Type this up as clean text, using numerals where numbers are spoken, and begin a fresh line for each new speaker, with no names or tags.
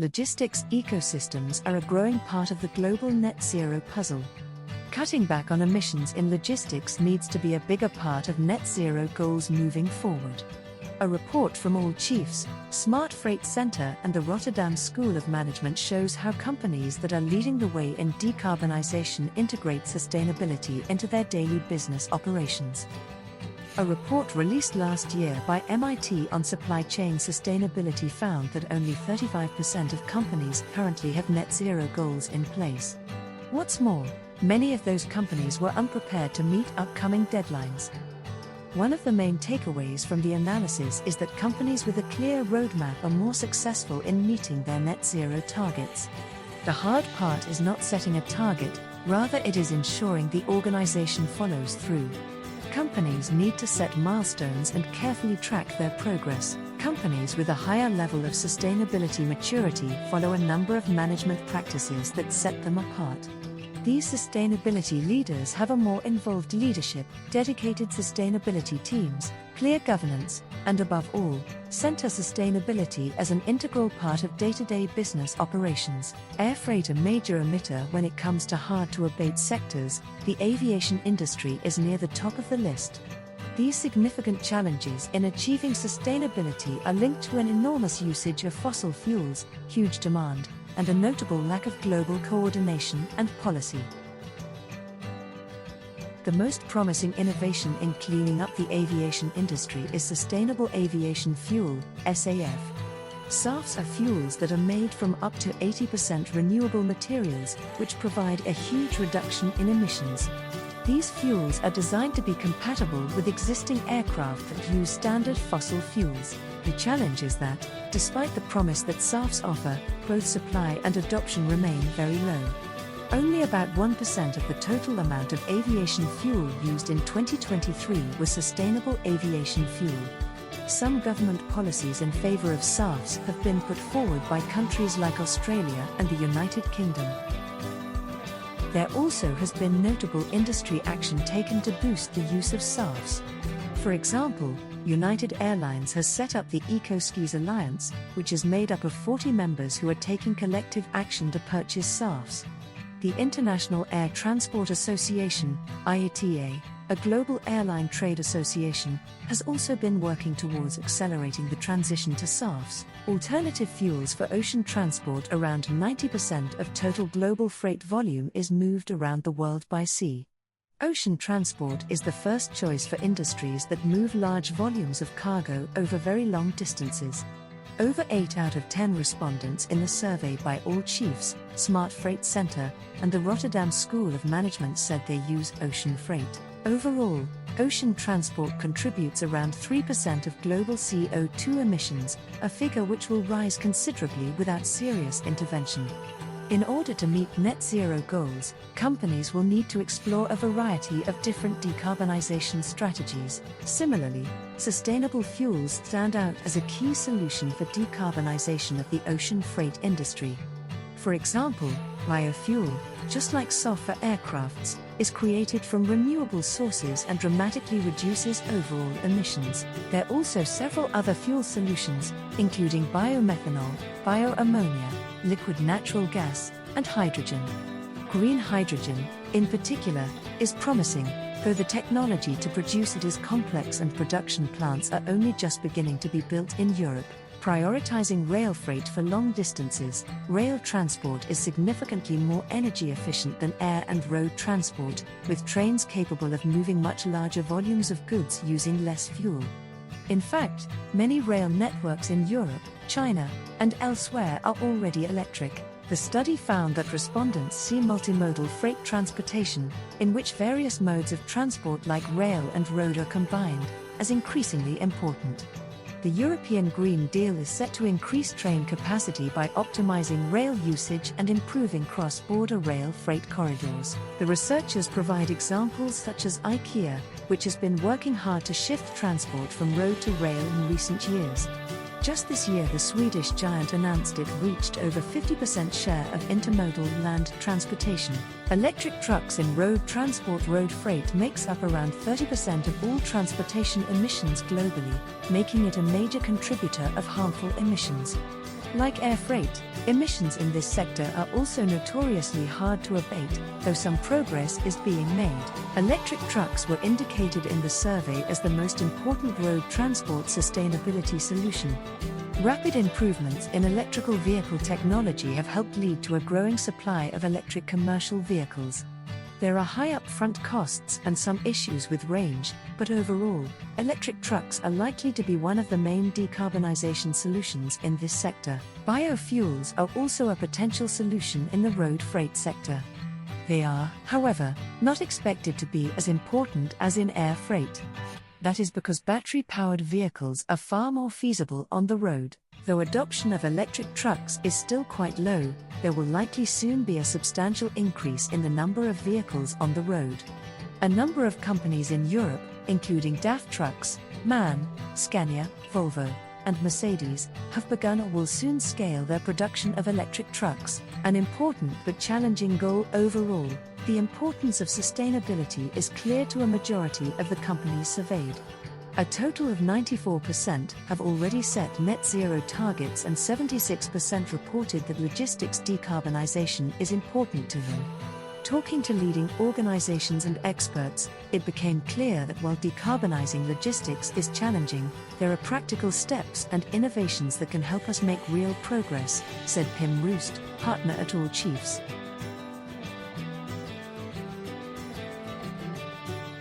logistics ecosystems are a growing part of the global net zero puzzle. Cutting back on emissions in logistics needs to be a bigger part of net zero goals moving forward. A report from AllChiefs, Smart Freight Center and the Rotterdam School of Management shows how companies that are leading the way in decarbonization integrate sustainability into their daily business operations. A report released last year by MIT on supply chain sustainability found that only 35% of companies currently have net zero goals in place. What's more, many of those companies were unprepared to meet upcoming deadlines. One of the main takeaways from the analysis is that companies with a clear roadmap are more successful in meeting their net zero targets. The hard part is not setting a target, rather it is ensuring the organization follows through. Companies need to set milestones and carefully track their progress. Companies with a higher level of sustainability maturity follow a number of management practices that set them apart. These sustainability leaders have a more involved leadership, dedicated sustainability teams, clear governance, and above all, center sustainability as an integral part of day-to-day business operations. Air freight, a major emitter when it comes to hard-to-abate sectors, the aviation industry is near the top of the list. These significant challenges in achieving sustainability are linked to an enormous usage of fossil fuels, huge demand, and a notable lack of global coordination and policy. The most promising innovation in cleaning up the aviation industry is sustainable aviation fuel, SAF. SAFs are fuels that are made from up to 80% renewable materials, which provide a huge reduction in emissions. These fuels are designed to be compatible with existing aircraft that use standard fossil fuels. The challenge is that, despite the promise that SAFs offer, both supply and adoption remain very low. Only about 1% of the total amount of aviation fuel used in 2023 was sustainable aviation fuel. Some government policies in favor of SAFs have been put forward by countries like Australia and the United Kingdom. There also has been notable industry action taken to boost the use of SAFs. For example, United Airlines has set up the EcoSkis Alliance, which is made up of 40 members who are taking collective action to purchase SAFs. The International Air Transport Association, IATA, a global airline trade association, has also been working towards accelerating the transition to SAFs, alternative fuels for ocean transport. Around 90% of total global freight volume is moved around the world by sea. Ocean transport is the first choice for industries that move large volumes of cargo over very long distances. Over 8 out of 10 respondents in the survey by AllChiefs, Smart Freight Center, and the Rotterdam School of Management said they use ocean freight. Overall, ocean transport contributes around 3% of global CO2 emissions, a figure which will rise considerably without serious intervention. In order to meet net zero goals, companies will need to explore a variety of different decarbonization strategies. Similarly, sustainable fuels stand out as a key solution for decarbonization of the ocean freight industry. For example, biofuel, just like SAF for aircrafts, is created from renewable sources and dramatically reduces overall emissions. There are also several other fuel solutions, including biomethanol, bioammonia, liquid natural gas, and hydrogen. Green hydrogen, in particular, is promising, though the technology to produce it is complex and production plants are only just beginning to be built in Europe. Prioritizing rail freight for long distances, rail transport is significantly more energy efficient than air and road transport, with trains capable of moving much larger volumes of goods using less fuel. In fact, many rail networks in Europe, China, and elsewhere are already electric. The study found that respondents see multimodal freight transportation, in which various modes of transport like rail and road are combined, as increasingly important. The European Green Deal is set to increase train capacity by optimizing rail usage and improving cross-border rail freight corridors. The researchers provide examples such as IKEA, which has been working hard to shift transport from road to rail in recent years. Just this year, the Swedish giant announced it reached over 50% share of intermodal land transportation. Electric trucks in road transport. Road freight makes up around 30% of all transportation emissions globally, making it a major contributor of harmful emissions. Like air freight, emissions in this sector are also notoriously hard to abate, though some progress is being made. Electric trucks were indicated in the survey as the most important road transport sustainability solution. Rapid improvements in electrical vehicle technology have helped lead to a growing supply of electric commercial vehicles. There are high upfront costs and some issues with range, but overall, electric trucks are likely to be one of the main decarbonization solutions in this sector. Biofuels are also a potential solution in the road freight sector. They are, however, not expected to be as important as in air freight. That is because battery-powered vehicles are far more feasible on the road. Though adoption of electric trucks is still quite low, there will likely soon be a substantial increase in the number of vehicles on the road. A number of companies in Europe, including DAF Trucks, MAN, Scania, Volvo, and Mercedes, have begun or will soon scale their production of electric trucks, an important but challenging goal overall. The importance of sustainability is clear to a majority of the companies surveyed. A total of 94% have already set net zero targets and 76% reported that logistics decarbonization is important to them. Talking to leading organizations and experts, it became clear that while decarbonizing logistics is challenging, there are practical steps and innovations that can help us make real progress, said Pim Roost, partner at AllChiefs.